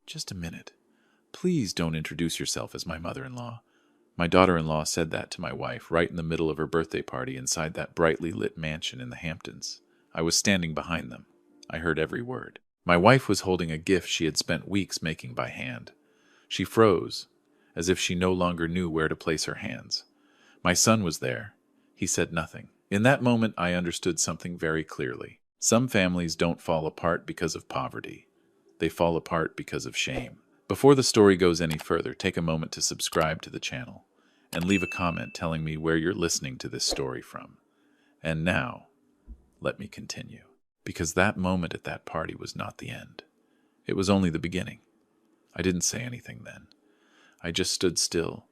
Just a minute. Please don't introduce yourself as my mother-in-law. My daughter-in-law said that to my wife right in the middle of her birthday party inside that brightly lit mansion in the Hamptons. I was standing behind them. I heard every word. My wife was holding a gift she had spent weeks making by hand. She froze, as if she no longer knew where to place her hands. My son was there. He said nothing. In that moment, I understood something very clearly. Some families don't fall apart because of poverty. They fall apart because of shame. Before the story goes any further, take a moment to subscribe to the channel and leave a comment telling me where you're listening to this story from. And now, let me continue. Because that moment at that party was not the end. It was only the beginning. I didn't say anything then. I just stood still,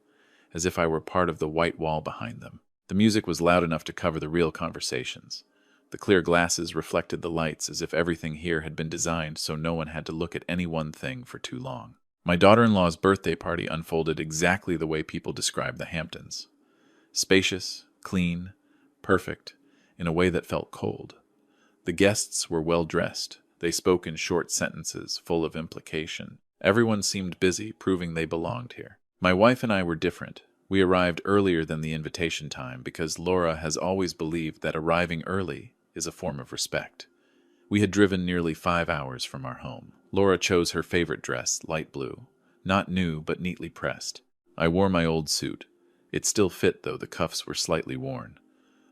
as if I were part of the white wall behind them. The music was loud enough to cover the real conversations. The clear glasses reflected the lights as if everything here had been designed so no one had to look at any one thing for too long. My daughter-in-law's birthday party unfolded exactly the way people describe the Hamptons. Spacious, clean, perfect, in a way that felt cold. The guests were well-dressed. They spoke in short sentences, full of implication. Everyone seemed busy, proving they belonged here. My wife and I were different. We arrived earlier than the invitation time because Laura has always believed that arriving early is a form of respect. We had driven nearly 5 hours from our home. Laura chose her favorite dress, light blue. Not new, but neatly pressed. I wore my old suit. It still fit, though the cuffs were slightly worn.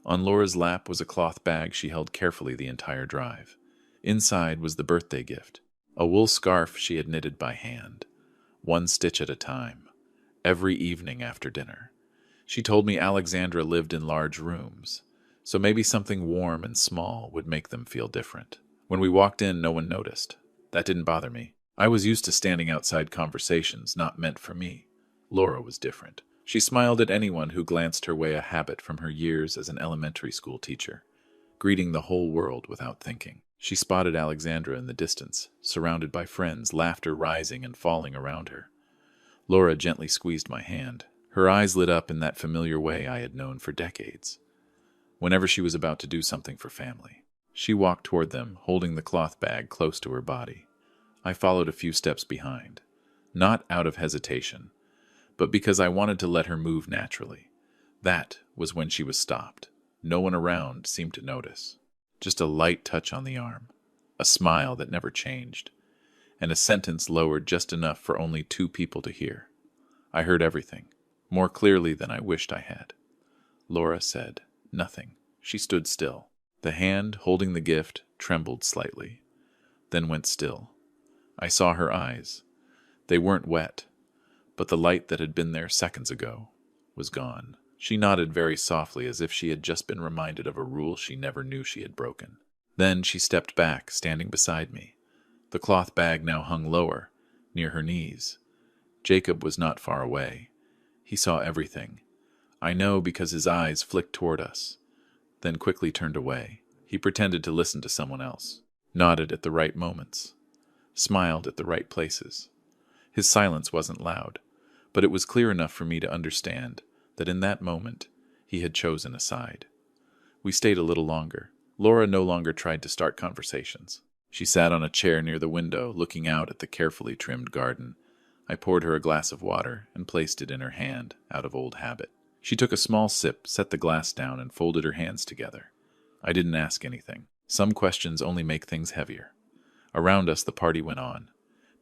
On Laura's lap was a cloth bag she held carefully the entire drive. Inside was the birthday gift, a wool scarf she had knitted by hand, one stitch at a time, every evening after dinner. She told me Alexandra lived in large rooms, so maybe something warm and small would make them feel different. When we walked in, no one noticed. That didn't bother me. I was used to standing outside conversations not meant for me. Laura was different. She smiled at anyone who glanced her way, a habit from her years as an elementary school teacher, greeting the whole world without thinking. She spotted Alexandra in the distance, surrounded by friends, laughter rising and falling around her. Laura gently squeezed my hand. Her eyes lit up in that familiar way I had known for decades, whenever she was about to do something for family. She walked toward them, holding the cloth bag close to her body. I followed a few steps behind, not out of hesitation, but because I wanted to let her move naturally. That was when she was stopped. No one around seemed to notice. Just a light touch on the arm, a smile that never changed, and a sentence lowered just enough for only 2 people to hear. I heard everything, more clearly than I wished I had. Laura said nothing. She stood still. The hand holding the gift trembled slightly, then went still. I saw her eyes. They weren't wet, but the light that had been there seconds ago was gone. She nodded very softly, as if she had just been reminded of a rule she never knew she had broken. Then she stepped back, standing beside me. The cloth bag now hung lower, near her knees. Jacob was not far away. He saw everything. I know because his eyes flicked toward us, then quickly turned away. He pretended to listen to someone else, nodded at the right moments, smiled at the right places. His silence wasn't loud, but it was clear enough for me to understand that in that moment he had chosen a side. We stayed a little longer. Laura no longer tried to start conversations. She sat on a chair near the window, looking out at the carefully trimmed garden. I poured her a glass of water and placed it in her hand, out of old habit. She took a small sip, set the glass down, and folded her hands together. I didn't ask anything. Some questions only make things heavier. Around us, the party went on.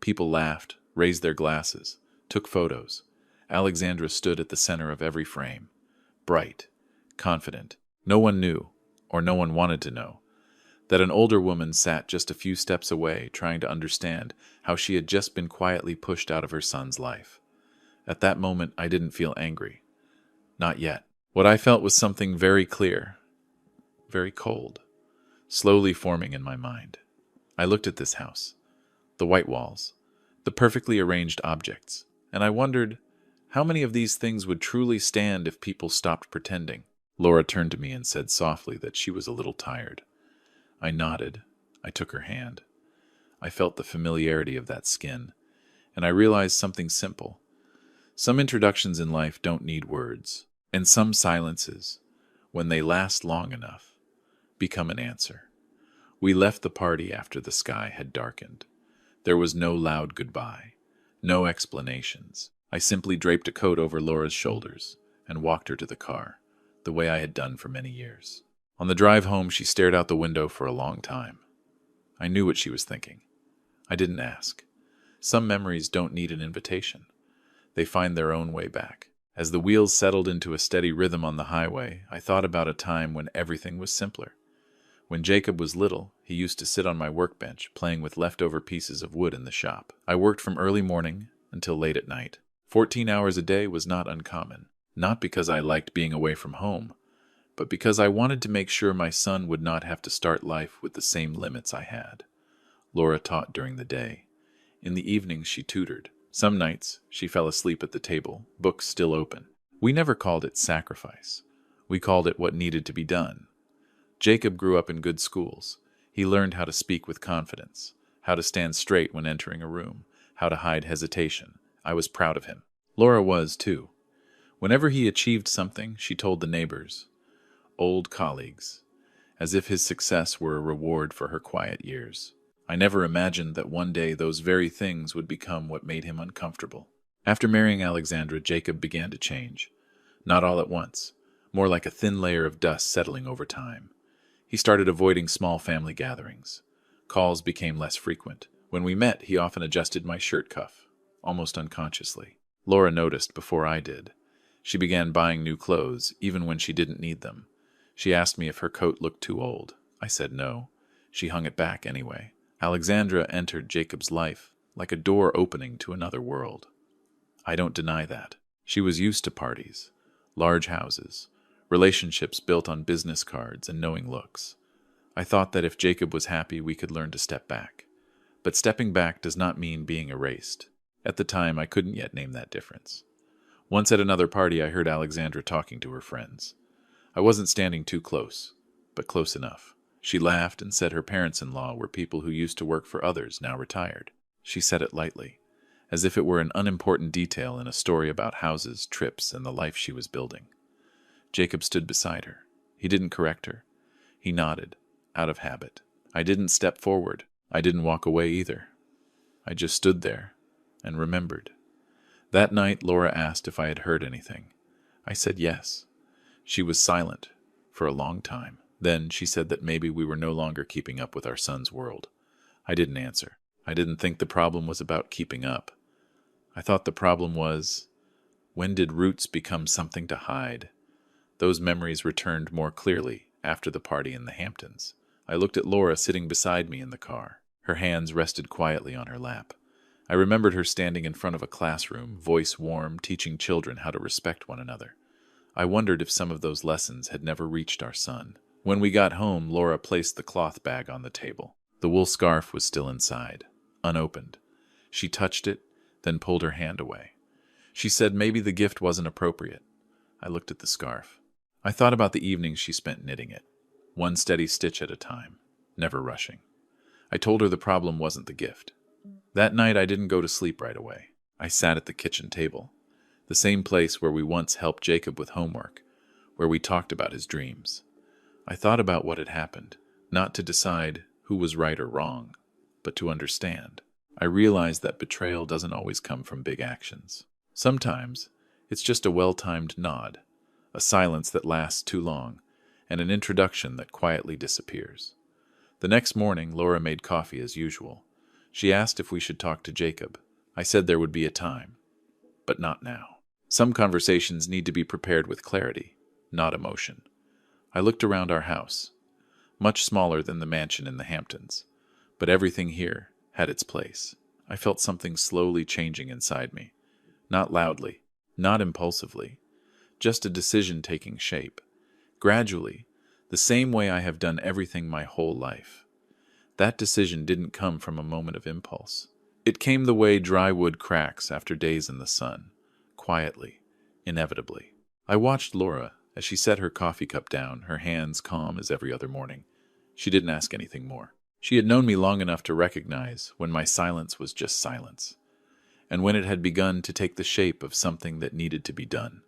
People laughed, raised their glasses, took photos. Alexandra stood at the center of every frame, bright, confident. No one knew, or no one wanted to know, that an older woman sat just a few steps away, trying to understand how she had just been quietly pushed out of her son's life. At that moment, I didn't feel angry. Not yet. What I felt was something very clear, very cold, slowly forming in my mind. I looked at this house, the white walls, the perfectly arranged objects, and I wondered how many of these things would truly stand if people stopped pretending. Laura turned to me and said softly that she was a little tired. I nodded. I took her hand. I felt the familiarity of that skin, and I realized something simple. Some introductions in life don't need words, and some silences, when they last long enough, become an answer. We left the party after the sky had darkened. There was no loud goodbye, No explanations. I simply draped a coat over Laura's shoulders and walked her to the car, the way I had done for many years. On the drive home, she stared out the window for a long time. I knew what she was thinking. I didn't ask. Some memories don't need an invitation. They find their own way back. As the wheels settled into a steady rhythm on the highway, I thought about a time when everything was simpler. When Jacob was little, he used to sit on my workbench, playing with leftover pieces of wood in the shop. I worked from early morning until late at night. 14 hours a day was not uncommon, not because I liked being away from home, but because I wanted to make sure my son would not have to start life with the same limits I had. Laura taught during the day. In the evenings, she tutored. Some nights, she fell asleep at the table, books still open. We never called it sacrifice. We called it what needed to be done. Jacob grew up in good schools. He learned how to speak with confidence, how to stand straight when entering a room, how to hide hesitation. I was proud of him. Laura was, too. Whenever he achieved something, she told the neighbors, old colleagues, as if his success were a reward for her quiet years. I never imagined that one day those very things would become what made him uncomfortable. After marrying Alexandra, Jacob began to change. Not all at once, more like a thin layer of dust settling over time. He started avoiding small family gatherings. Calls became less frequent. When we met, he often adjusted my shirt cuff, almost unconsciously. Laura noticed before I did. She began buying new clothes, even when she didn't need them. She asked me if her coat looked too old. I said no. She hung it back anyway. Alexandra entered Jacob's life like a door opening to another world. I don't deny that. She was used to parties, large houses, relationships built on business cards and knowing looks. I thought that if Jacob was happy, we could learn to step back. But stepping back does not mean being erased. At the time, I couldn't yet name that difference. Once at another party, I heard Alexandra talking to her friends. I wasn't standing too close, but close enough. She laughed and said her parents-in-law were people who used to work for others, now retired. She said it lightly, as if it were an unimportant detail in a story about houses, trips, and the life she was building. Jacob stood beside her. He didn't correct her. He nodded, out of habit. I didn't step forward. I didn't walk away either. I just stood there and remembered. That night, Laura asked if I had heard anything. I said yes. She was silent for a long time. Then she said that maybe we were no longer keeping up with our son's world. I didn't answer. I didn't think the problem was about keeping up. I thought the problem was, when did roots become something to hide? Those memories returned more clearly after the party in the Hamptons. I looked at Laura sitting beside me in the car. Her hands rested quietly on her lap. I remembered her standing in front of a classroom, voice warm, teaching children how to respect one another. I wondered if some of those lessons had never reached our son. When we got home, Laura placed the cloth bag on the table. The wool scarf was still inside, unopened. She touched it, then pulled her hand away. She said maybe the gift wasn't appropriate. I looked at the scarf. I thought about the evenings she spent knitting it, one steady stitch at a time, never rushing. I told her the problem wasn't the gift. That night I didn't go to sleep right away. I sat at the kitchen table, the same place where we once helped Jacob with homework, where we talked about his dreams. I thought about what had happened, not to decide who was right or wrong, but to understand. I realized that betrayal doesn't always come from big actions. Sometimes it's just a well-timed nod, a silence that lasts too long, and an introduction that quietly disappears. The next morning, Laura made coffee as usual. She asked if we should talk to Jacob. I said there would be a time, but not now. Some conversations need to be prepared with clarity, not emotion. I looked around our house, much smaller than the mansion in the Hamptons, but everything here had its place. I felt something slowly changing inside me, not loudly, not impulsively, just a decision taking shape. Gradually, the same way I have done everything my whole life. That decision didn't come from a moment of impulse. It came the way dry wood cracks after days in the sun, quietly, inevitably. I watched Laura as she set her coffee cup down, her hands calm as every other morning. She didn't ask anything more. She had known me long enough to recognize when my silence was just silence, and when it had begun to take the shape of something that needed to be done.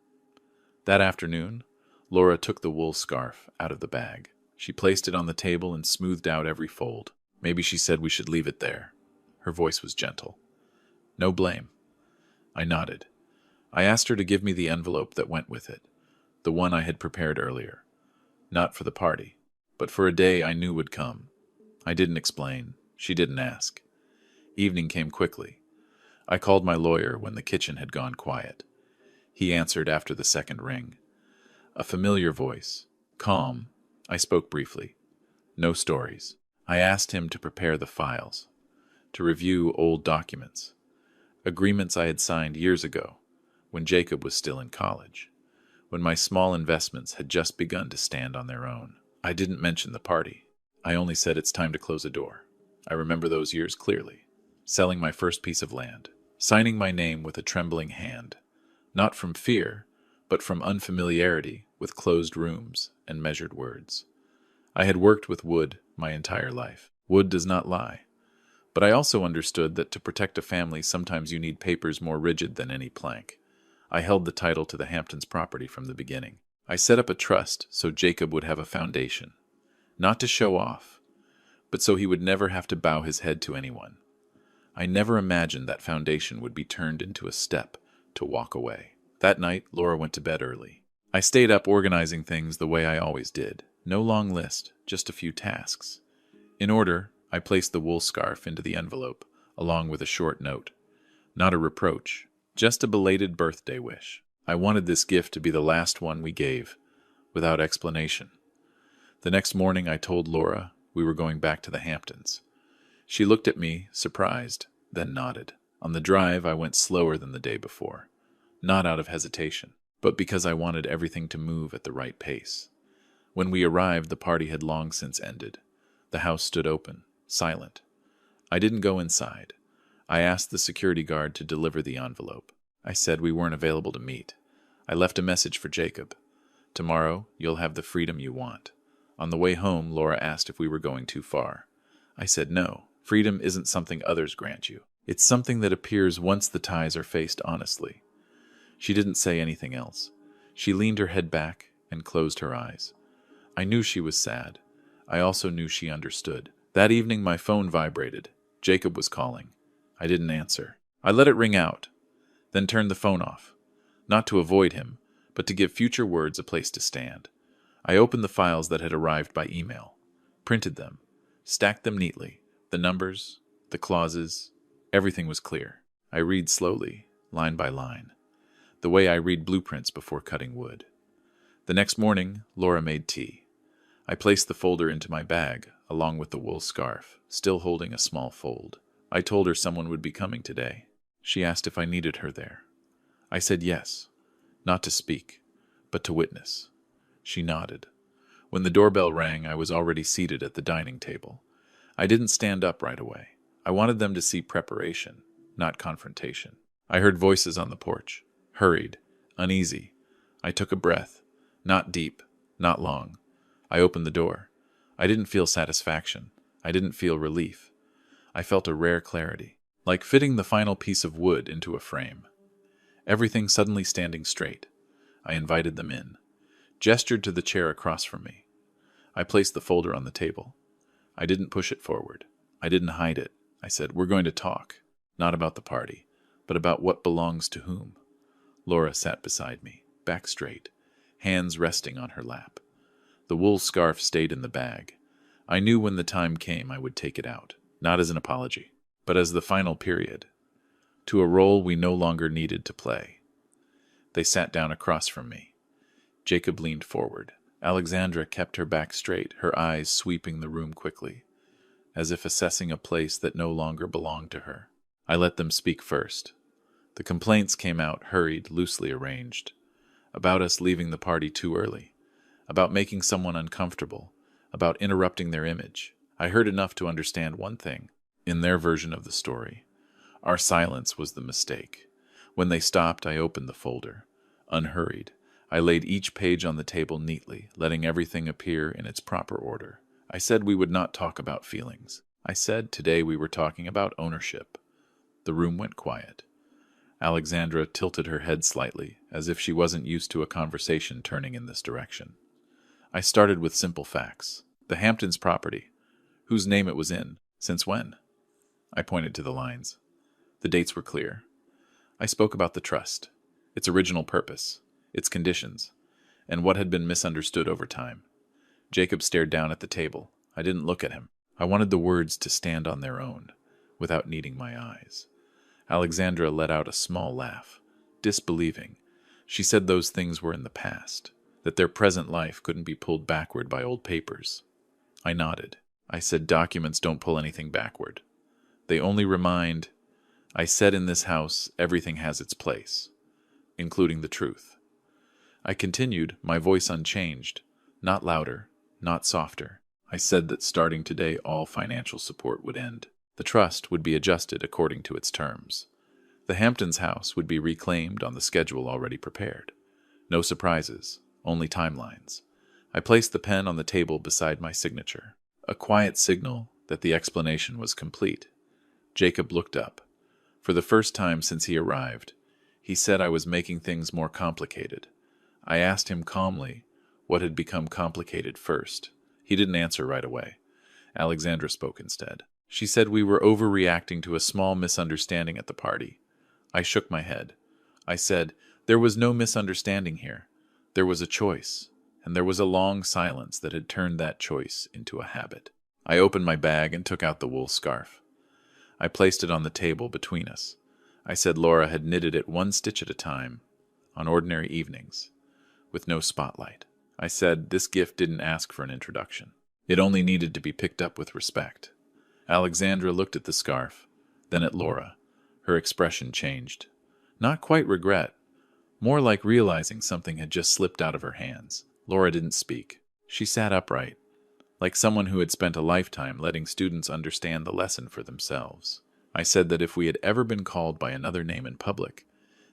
That afternoon, Laura took the wool scarf out of the bag. She placed it on the table and smoothed out every fold. Maybe she said we should leave it there. Her voice was gentle. No blame, I nodded. I asked her to give me the envelope that went with it, the one I had prepared earlier. Not for the party, but for a day I knew would come. I didn't explain. She didn't ask. Evening came quickly. I called my lawyer when the kitchen had gone quiet. He answered after the second ring. A familiar voice. Calm. I spoke briefly. No stories. I asked him to prepare the files, to review old documents, agreements I had signed years ago, when Jacob was still in college, when my small investments had just begun to stand on their own. I didn't mention the party. I only said it's time to close a door. I remember those years clearly. Selling my first piece of land, signing my name with a trembling hand, not from fear, but from unfamiliarity with closed rooms and measured words. I had worked with wood my entire life. Wood does not lie. But I also understood that to protect a family, sometimes you need papers more rigid than any plank. I held the title to the Hamptons property from the beginning. I set up a trust so Jacob would have a foundation, not to show off, but so he would never have to bow his head to anyone. I never imagined that foundation would be turned into a step to walk away. That night, Laura went to bed early. I stayed up organizing things the way I always did. No long list, just a few tasks. In order, I placed the wool scarf into the envelope, along with a short note. Not a reproach, just a belated birthday wish. I wanted this gift to be the last one we gave, without explanation. The next morning I told Laura we were going back to the Hamptons. She looked at me, surprised, then nodded. On the drive, I went slower than the day before. Not out of hesitation, but because I wanted everything to move at the right pace. When we arrived, the party had long since ended. The house stood open, silent. I didn't go inside. I asked the security guard to deliver the envelope. I said we weren't available to meet. I left a message for Jacob. Tomorrow, you'll have the freedom you want. On the way home, Laura asked if we were going too far. I said no. Freedom isn't something others grant you. It's something that appears once the ties are faced honestly. She didn't say anything else. She leaned her head back and closed her eyes. I knew she was sad. I also knew she understood. That evening my phone vibrated. Jacob was calling. I didn't answer. I let it ring out, then turned the phone off. Not to avoid him, but to give future words a place to stand. I opened the files that had arrived by email, printed them, stacked them neatly. The numbers, the clauses, everything was clear. I read slowly, line by line, the way I read blueprints before cutting wood. The next morning, Laura made tea. I placed the folder into my bag, along with the wool scarf, still holding a small fold. I told her someone would be coming today. She asked if I needed her there. I said yes, not to speak, but to witness. She nodded. When the doorbell rang, I was already seated at the dining table. I didn't stand up right away. I wanted them to see preparation, not confrontation. I heard voices on the porch, hurried, uneasy. I took a breath, not deep, not long. I opened the door. I didn't feel satisfaction. I didn't feel relief. I felt a rare clarity, like fitting the final piece of wood into a frame. Everything suddenly standing straight. I invited them in, gestured to the chair across from me. I placed the folder on the table. I didn't push it forward. I didn't hide it. I said, we're going to talk, not about the party, but about what belongs to whom. Laura sat beside me, back straight, hands resting on her lap. The wool scarf stayed in the bag. I knew when the time came I would take it out, not as an apology, but as the final period, to a role we no longer needed to play. They sat down across from me. Jacob leaned forward. Alexandra kept her back straight, her eyes sweeping the room quickly, as if assessing a place that no longer belonged to her. I let them speak first. The complaints came out hurried, loosely arranged, about us leaving the party too early, about making someone uncomfortable, about interrupting their image. I heard enough to understand one thing. In their version of the story, our silence was the mistake. When they stopped, I opened the folder. Unhurried, I laid each page on the table neatly, letting everything appear in its proper order. I said we would not talk about feelings. I said today we were talking about ownership. The room went quiet. Alexandra tilted her head slightly, as if she wasn't used to a conversation turning in this direction. I started with simple facts. The Hamptons property. Whose name it was in. Since when? I pointed to the lines. The dates were clear. I spoke about the trust, its original purpose, its conditions, and what had been misunderstood over time. Jacob stared down at the table. I didn't look at him. I wanted the words to stand on their own, without needing my eyes. Alexandra let out a small laugh, disbelieving. She said those things were in the past, that their present life couldn't be pulled backward by old papers. I nodded. I said documents don't pull anything backward. They only remind. I said in this house everything has its place, including the truth. I continued, my voice unchanged, not louder, not softer. I said that starting today all financial support would end. The trust would be adjusted according to its terms. The Hamptons house would be reclaimed on the schedule already prepared. No surprises, only timelines. I placed the pen on the table beside my signature, a quiet signal that the explanation was complete. Jacob looked up. For the first time since he arrived, he said I was making things more complicated. I asked him calmly what had become complicated first. He didn't answer right away. Alexandra spoke instead. She said we were overreacting to a small misunderstanding at the party. I shook my head. I said, there was no misunderstanding here. There was a choice, and there was a long silence that had turned that choice into a habit. I opened my bag and took out the wool scarf. I placed it on the table between us. I said Laura had knitted it one stitch at a time, on ordinary evenings, with no spotlight. I said this gift didn't ask for an introduction. It only needed to be picked up with respect. Alexandra looked at the scarf, then at Laura. Her expression changed. Not quite regret, more like realizing something had just slipped out of her hands. Laura didn't speak. She sat upright, like someone who had spent a lifetime letting students understand the lesson for themselves. I said that if we had ever been called by another name in public,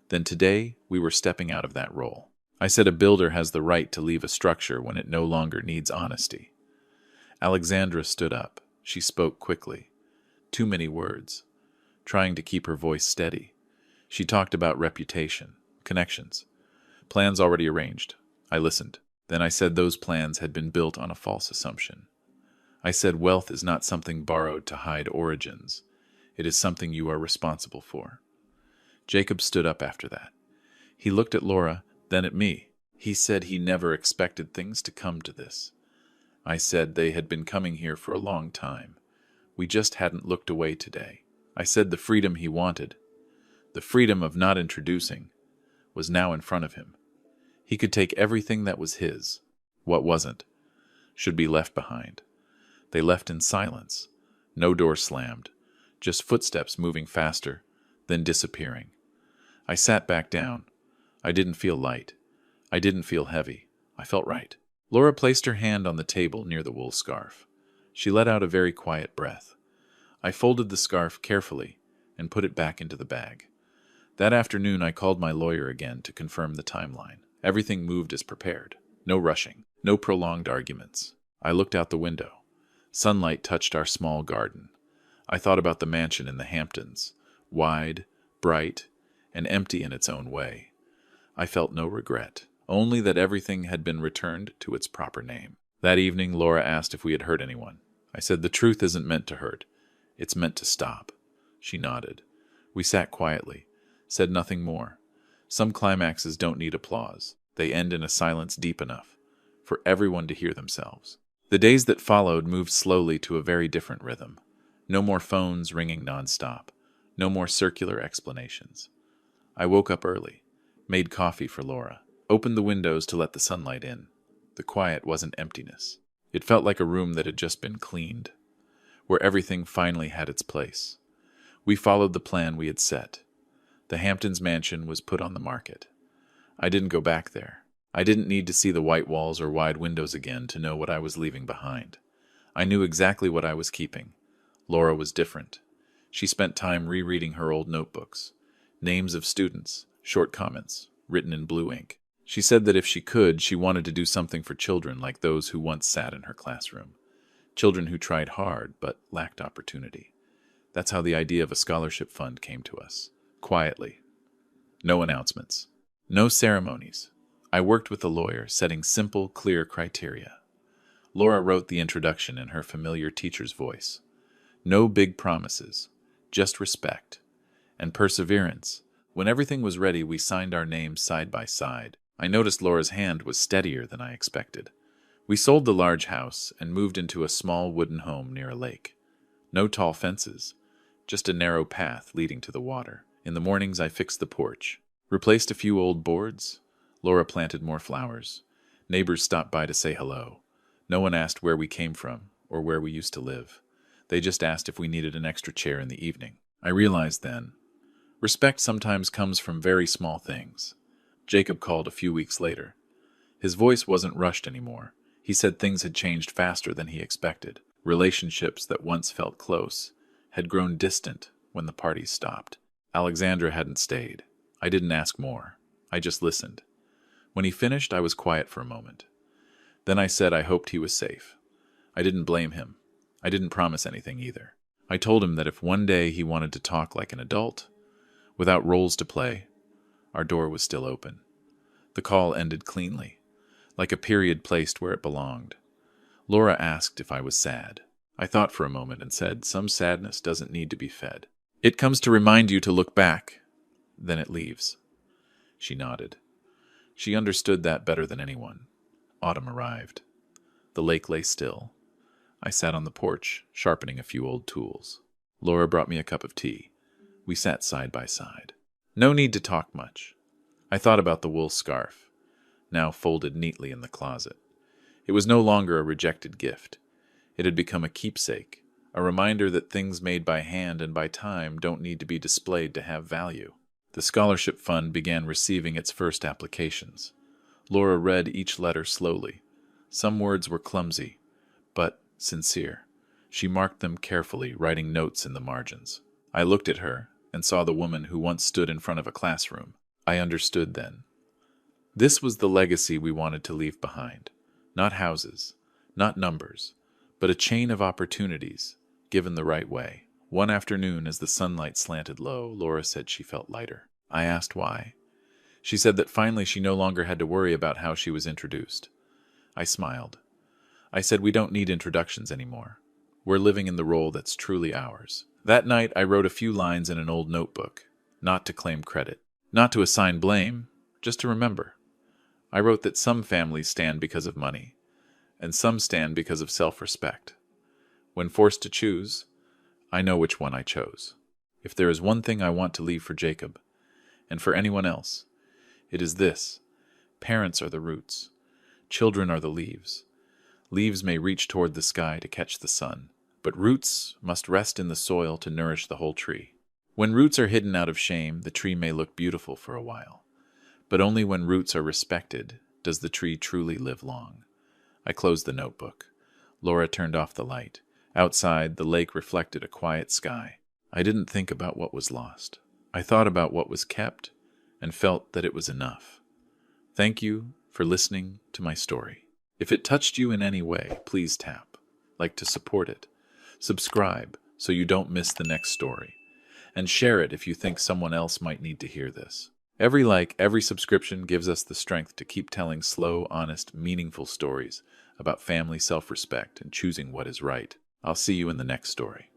then today we were stepping out of that role. I said a builder has the right to leave a structure when it no longer needs honesty. Alexandra stood up. She spoke quickly. Too many words, trying to keep her voice steady. She talked about reputation, connections, plans already arranged. I listened. Then I said those plans had been built on a false assumption. I said wealth is not something borrowed to hide origins. It is something you are responsible for. Jacob stood up after that. He looked at Laura, then at me. He said he never expected things to come to this. I said they had been coming here for a long time. We just hadn't looked away today. I said the freedom he wanted, the freedom of not introducing, was now in front of him. He could take everything that was his. What wasn't should be left behind. They left in silence. No door slammed, just footsteps moving faster, then disappearing. I sat back down. I didn't feel light. I didn't feel heavy. I felt right. Laura placed her hand on the table near the wool scarf. She let out a very quiet breath. I folded the scarf carefully and put it back into the bag. That afternoon I called my lawyer again to confirm the timeline. Everything moved as prepared. No rushing. No prolonged arguments. I looked out the window. Sunlight touched our small garden. I thought about the mansion in the Hamptons. Wide, bright, and empty in its own way. I felt no regret, only that everything had been returned to its proper name. That evening, Laura asked if we had hurt anyone. I said the truth isn't meant to hurt. It's meant to stop. She nodded. We sat quietly, said nothing more. Some climaxes don't need applause. They end in a silence deep enough for everyone to hear themselves. The days that followed moved slowly to a very different rhythm. No more phones ringing nonstop. No more circular explanations. I woke up early, made coffee for Laura, opened the windows to let the sunlight in. The quiet wasn't emptiness. It felt like a room that had just been cleaned, where everything finally had its place. We followed the plan we had set. The Hamptons mansion was put on the market. I didn't go back there. I didn't need to see the white walls or wide windows again to know what I was leaving behind. I knew exactly what I was keeping. Laura was different. She spent time rereading her old notebooks. Names of students, short comments, written in blue ink. She said that if she could, she wanted to do something for children like those who once sat in her classroom. Children who tried hard but lacked opportunity. That's how the idea of a scholarship fund came to us. Quietly. No announcements. No ceremonies. I worked with the lawyer, setting simple, clear criteria. Laura wrote the introduction in her familiar teacher's voice. No big promises, just respect and perseverance When everything was ready, we signed our names side by side. I noticed Laura's hand was steadier than I expected. We sold the large house and moved into a small wooden home near a lake. No tall fences, just a narrow path leading to the water. In the mornings, I fixed the porch, replaced a few old boards. Laura planted more flowers. Neighbors stopped by to say hello. No one asked where we came from or where we used to live. They just asked if we needed an extra chair in the evening. I realized then, respect sometimes comes from very small things. Jacob called a few weeks later. His voice wasn't rushed anymore. He said things had changed faster than he expected. Relationships that once felt close had grown distant when the parties stopped. Alexandra hadn't stayed. I didn't ask more. I just listened. When he finished, I was quiet for a moment. Then I said I hoped he was safe. I didn't blame him. I didn't promise anything either. I told him that if one day he wanted to talk like an adult, without roles to play, our door was still open. The call ended cleanly, like a period placed where it belonged. Laura asked if I was sad. I thought for a moment and said, some sadness doesn't need to be fed. It comes to remind you to look back, then it leaves. She nodded. She understood that better than anyone. Autumn arrived. The lake lay still. I sat on the porch, sharpening a few old tools. Laura brought me a cup of tea. We sat side by side. No need to talk much. I thought about the wool scarf, now folded neatly in the closet. It was no longer a rejected gift. It had become a keepsake, a reminder that things made by hand and by time don't need to be displayed to have value. The scholarship fund began receiving its first applications. Laura read each letter slowly. Some words were clumsy, but sincere. She marked them carefully, writing notes in the margins. I looked at her and saw the woman who once stood in front of a classroom. I understood then. This was the legacy we wanted to leave behind. Not houses, not numbers, but a chain of opportunities, given the right way. One afternoon, as the sunlight slanted low, Laura said she felt lighter. I asked why. She said that finally she no longer had to worry about how she was introduced. I smiled. I said we don't need introductions anymore. We're living in the role that's truly ours. That night I wrote a few lines in an old notebook, not to claim credit, not to assign blame, just to remember. I wrote that some families stand because of money, and some stand because of self-respect. When forced to choose, I know which one I chose. If there is one thing I want to leave for Jacob, and for anyone else, it is this. Parents are the roots. Children are the leaves. Leaves may reach toward the sky to catch the sun, but roots must rest in the soil to nourish the whole tree. When roots are hidden out of shame, the tree may look beautiful for a while, but only when roots are respected does the tree truly live long. I closed the notebook. Laura turned off the light. Outside, the lake reflected a quiet sky. I didn't think about what was lost. I thought about what was kept and felt that it was enough. Thank you for listening to my story. If it touched you in any way, please tap like to support it. Subscribe so you don't miss the next story. And share it if you think someone else might need to hear this. Every like, every subscription gives us the strength to keep telling slow, honest, meaningful stories about family self-respect and choosing what is right. I'll see you in the next story.